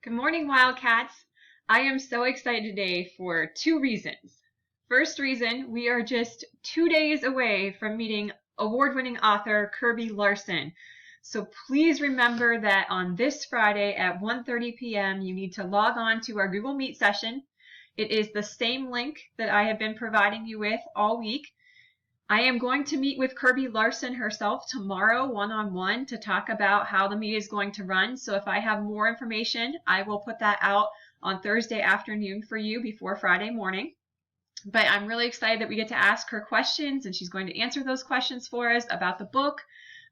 Good morning, Wildcats. I am so excited today for two reasons. First reason, we are just 2 days away from meeting award-winning author Kirby Larson. So please remember that on this Friday at 1:30 p.m. you need to log on to our Google Meet session. It is the same link that I have been providing you with all week. I am going to meet with Kirby Larson herself tomorrow one-on-one to talk about how the meet is going to run. So if I have more information, I will put that out on Thursday afternoon for you before Friday morning. But I'm really excited that we get to ask her questions, and she's going to answer those questions for us about the book,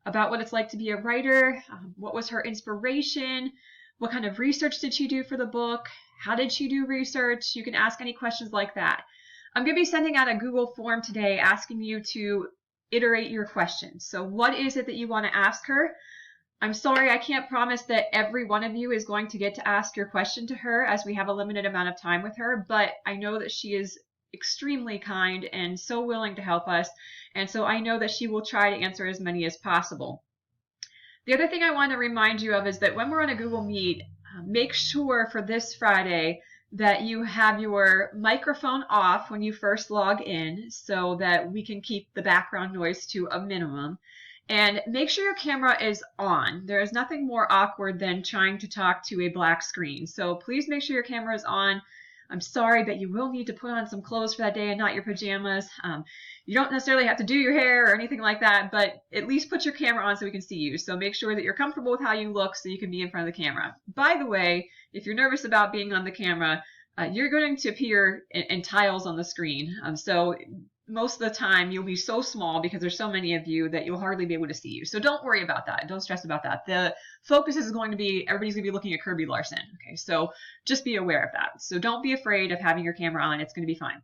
about what it's like to be a writer, what was her inspiration, what kind of research did she do for the book, how did she do research. You can ask any questions like that. I'm going to be sending out a Google form today asking you to iterate your questions. So what is it that you want to ask her? I'm sorry, I can't promise that every one of you is going to get to ask your question to her, as we have a limited amount of time with her, but I know that she is extremely kind and so willing to help us, and so I know that she will try to answer as many as possible. The other thing I want to remind you of is that when we're on a Google Meet, make sure for this Friday that you have your microphone off when you first log in so that we can keep the background noise to a minimum. And make sure your camera is on. There is nothing more awkward than trying to talk to a black screen. So please make sure your camera is on. I'm sorry, but you will need to put on some clothes for that day and not your pajamas. You don't necessarily have to do your hair or anything like that, but at least put your camera on so we can see you. So make sure that you're comfortable with how you look so you can be in front of the camera. By the way, if you're nervous about being on the camera, you're going to appear in tiles on the screen. So most of the time you'll be so small because there's so many of you that you'll hardly be able to see you. So don't worry about that. Don't stress about that. The focus is going to be, everybody's going to be looking at Kirby Larson. Okay, so just be aware of that. So don't be afraid of having your camera on. It's going to be fine.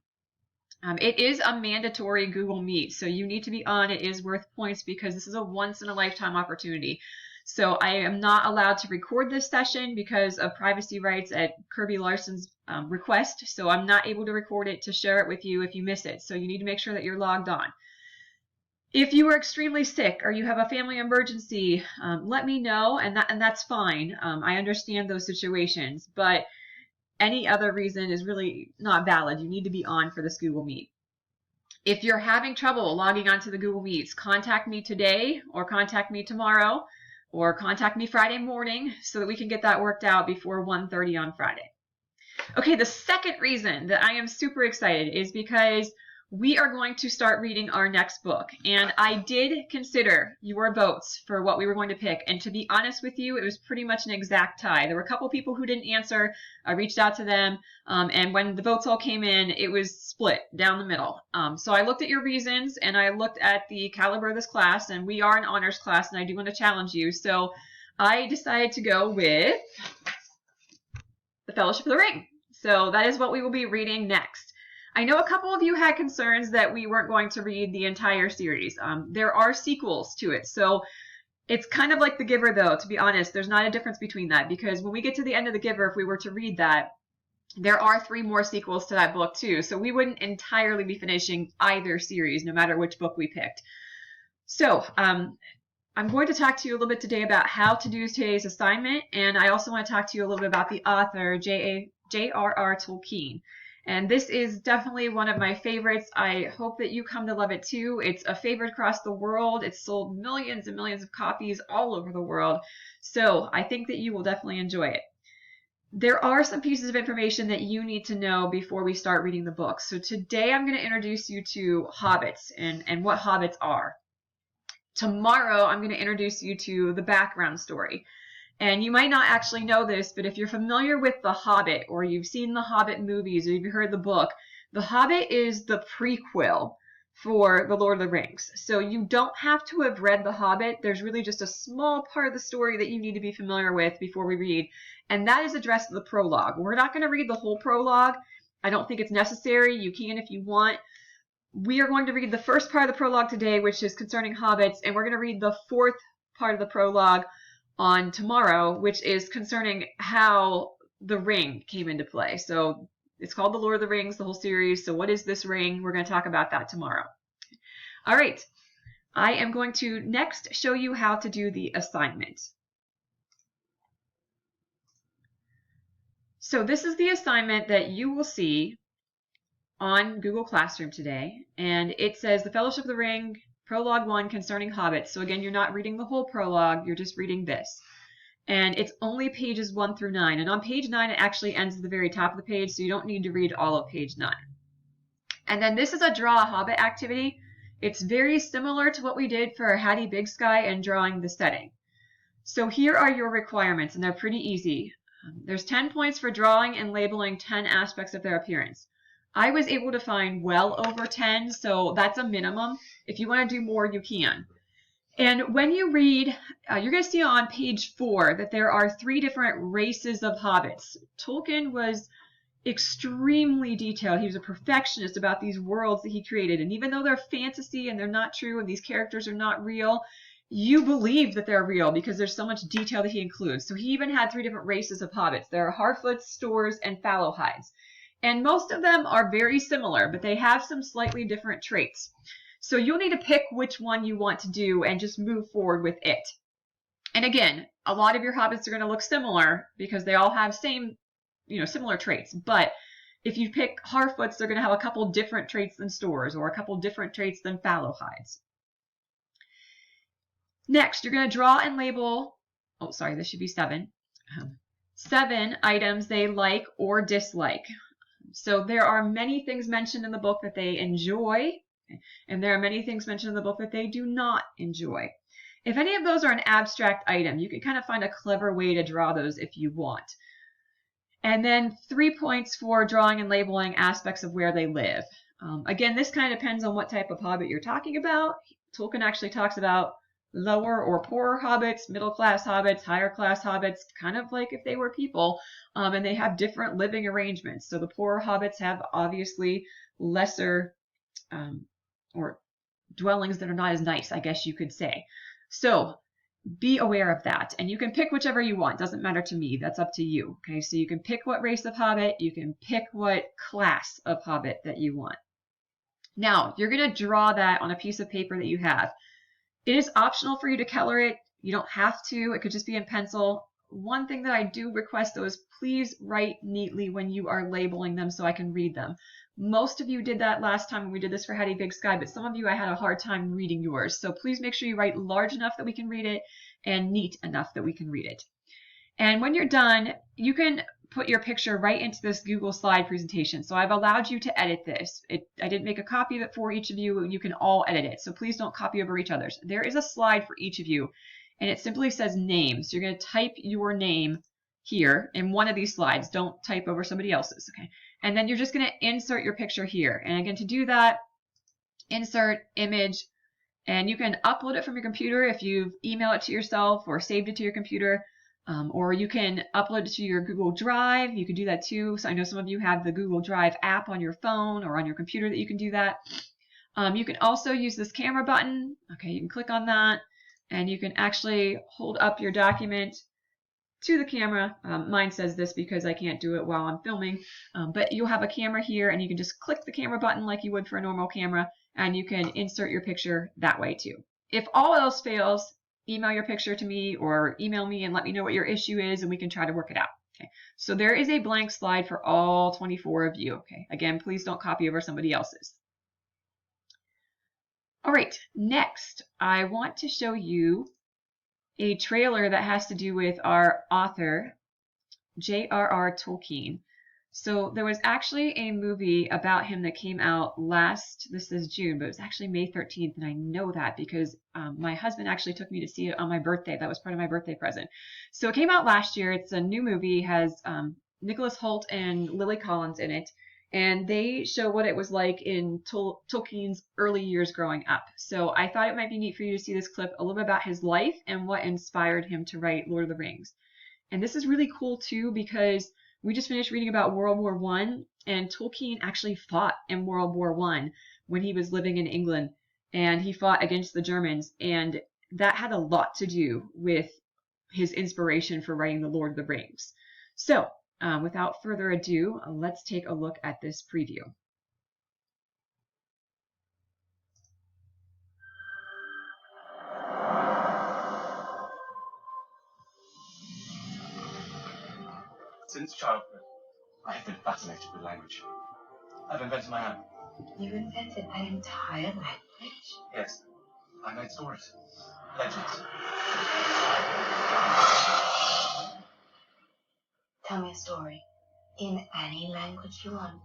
It is a mandatory Google Meet, so you need to be on. It is worth points because this is a once-in-a-lifetime opportunity. So I am not allowed to record this session because of privacy rights at Kirby Larson's request. So I'm not able to record it to share it with you if you miss it. So you need to make sure that you're logged on. If you are extremely sick or you have a family emergency, let me know, and that's fine. I understand those situations, but any other reason is really not valid. You need to be on for this Google Meet. If you're having trouble logging onto the Google Meets, contact me today or contact me tomorrow or contact me Friday morning so that we can get that worked out before 1:30 on Friday. Okay, the second reason that I am super excited is because we are going to start reading our next book. And I did consider your votes for what we were going to pick. And to be honest with you, it was pretty much an exact tie. There were a couple people who didn't answer. I reached out to them. And when the votes all came in, it was split down the middle. So I looked at your reasons and I looked at the caliber of this class. And we are an honors class and I do want to challenge you. So I decided to go with The Fellowship of the Ring. So that is what we will be reading next. I know a couple of you had concerns that we weren't going to read the entire series. There are sequels to it, so it's kind of like The Giver, though, to be honest. There's not a difference between that, because when we get to the end of The Giver, if we were to read that, there are 3 more sequels to that book, too. So we wouldn't entirely be finishing either series, no matter which book we picked. So I'm going to talk to you a little bit today about how to do today's assignment, and I also want to talk to you a little bit about the author, J.R.R. Tolkien. And this is definitely one of my favorites. I hope that you come to love it too. It's a favorite across the world. It's sold millions and millions of copies all over the world. So I think that you will definitely enjoy it. There are some pieces of information that you need to know before we start reading the book. So today I'm going to introduce you to hobbits and what hobbits are. Tomorrow I'm going to introduce you to the background story. And you might not actually know this, but if you're familiar with The Hobbit, or you've seen the Hobbit movies, or you've heard the book, The Hobbit is the prequel for The Lord of the Rings. So you don't have to have read The Hobbit. There's really just a small part of the story that you need to be familiar with before we read, and that is addressed in the prologue. We're not going to read the whole prologue. I don't think it's necessary. You can if you want. We are going to read the first part of the prologue today, which is concerning hobbits, and we're going to read the 4th part of the prologue on tomorrow, which is concerning how the ring came into play. So it's called The Lord of the Rings, the whole series. So what is this ring? We're going to talk about that tomorrow. All right. I am going to next show you how to do the assignment. So this is the assignment that you will see on Google Classroom today, and it says the Fellowship of the Ring, Prologue 1 concerning hobbits. So again, you're not reading the whole prologue, you're just reading this. And it's only pages 1 through 9. And on page 9, it actually ends at the very top of the page, so you don't need to read all of page 9. And then this is a Draw a Hobbit activity. It's very similar to what we did for Hattie Big Sky and drawing the setting. So here are your requirements, and they're pretty easy. There's 10 points for drawing and labeling 10 aspects of their appearance. I was able to find well over 10, so that's a minimum. If you want to do more, you can. And when you read, you're going to see on page 4 that there are 3 different races of hobbits. Tolkien was extremely detailed. He was a perfectionist about these worlds that he created. And even though they're fantasy and they're not true and these characters are not real, you believe that they're real because there's so much detail that he includes. So he even had 3 different races of hobbits. There are Harfoots, Stores, and Fallowhides. And most of them are very similar, but they have some slightly different traits. So you'll need to pick which one you want to do and just move forward with it. And again, a lot of your hobbits are going to look similar because they all have similar traits. But if you pick Harfoots, they're going to have a couple different traits than Stores or a couple different traits than Fallowhides. Next, you're going to draw and label, this should be 7. 7 items they like or dislike. So there are many things mentioned in the book that they enjoy, and there are many things mentioned in the book that they do not enjoy. If any of those are an abstract item, you can kind of find a clever way to draw those if you want. And then 3 points for drawing and labeling aspects of where they live. Again, this kind of depends on what type of hobbit you're talking about. Tolkien actually talks about lower or poorer hobbits, middle class hobbits, higher class hobbits, kind of like if they were people, and they have different living arrangements. So the poorer hobbits have obviously lesser or dwellings that are not as nice, I guess you could say. So be aware of that, and you can pick whichever you want. Doesn't matter to me. That's up to you. Okay, so you can pick what race of hobbit, you can pick what class of hobbit that you want. Now, you're going to draw that on a piece of paper that you have. It is optional for you to color it. You don't have to. It could just be in pencil. One thing that I do request, though, is please write neatly when you are labeling them so I can read them. Most of you did that last time when we did this for Hattie Big Sky, but some of you I had a hard time reading yours. So please make sure you write large enough that we can read it and neat enough that we can read it. And when you're done, you can put your picture right into this Google slide presentation. So I've allowed you to edit this. I didn't make a copy of it for each of you. You can all edit it. So please don't copy over each other's. There is a slide for each of you, and it simply says name. So you're going to type your name here in one of these slides. Don't type over somebody else's, okay? And then you're just going to insert your picture here. And again, to do that, insert image, and you can upload it from your computer if you've emailed it to yourself or saved it to your computer. Or you can upload it to your Google Drive. You can do that too. So I know some of you have the Google Drive app on your phone or on your computer that you can do that. You can also use this camera button. Okay, you can click on that and you can actually hold up your document to the camera. Mine says this because I can't do it while I'm filming, but you'll have a camera here and you can just click the camera button like you would for a normal camera, and you can insert your picture that way too. If all else fails, email your picture to me or email me and let me know what your issue is and we can try to work it out. Okay. So there is a blank slide for all 24 of you. Okay. Again, please don't copy over somebody else's. All right. Next, I want to show you a trailer that has to do with our author, J.R.R. Tolkien. So there was actually a movie about him that came out this is June, but it was actually May 13th, and I know that because my husband actually took me to see it on my birthday. That was part of my birthday present. So it came out last year. It's a new movie. It has Nicholas Hoult and Lily Collins in it, and they show what it was like in Tolkien's early years growing up. So I thought it might be neat for you to see this clip, a little bit about his life and what inspired him to write Lord of the Rings. And this is really cool too because we just finished reading about World War I, and Tolkien actually fought in World War I when he was living in England, and he fought against the Germans, and that had a lot to do with his inspiration for writing the Lord of the Rings. So, without further ado, let's take a look at this preview. Since childhood, I've been fascinated with language. I've invented my own. You invented an entire language? Yes. I made stories. Legends. Tell me a story. In any language you want.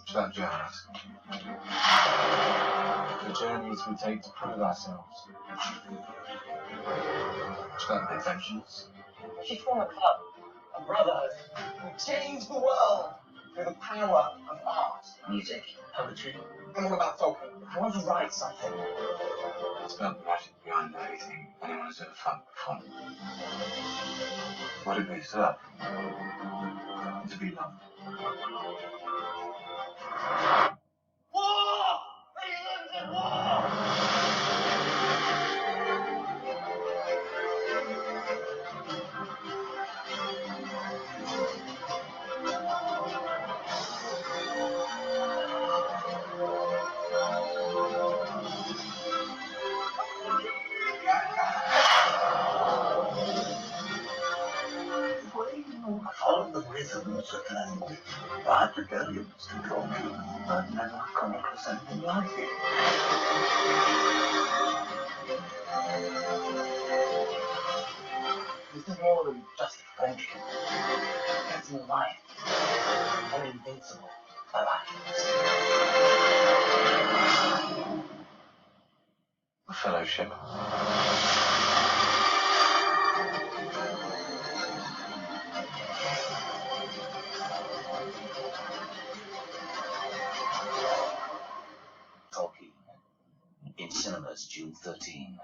It's about journeys. The journeys we take to prove ourselves. It's about adventures. We should form a club, a brotherhood. We change the world through the power of art, music, poetry. I'm all about talking. I want to write something. It's about the magic behind everything anyone has ever felt before. What it makes up to be loved. War! England's at war! Follow the rhythms of language. I had rebellions to draw to. I've never come across anything like it. This is more than just a friendship. It's more life. An invincible alliance. A fellowship. Talking. In cinemas June 13.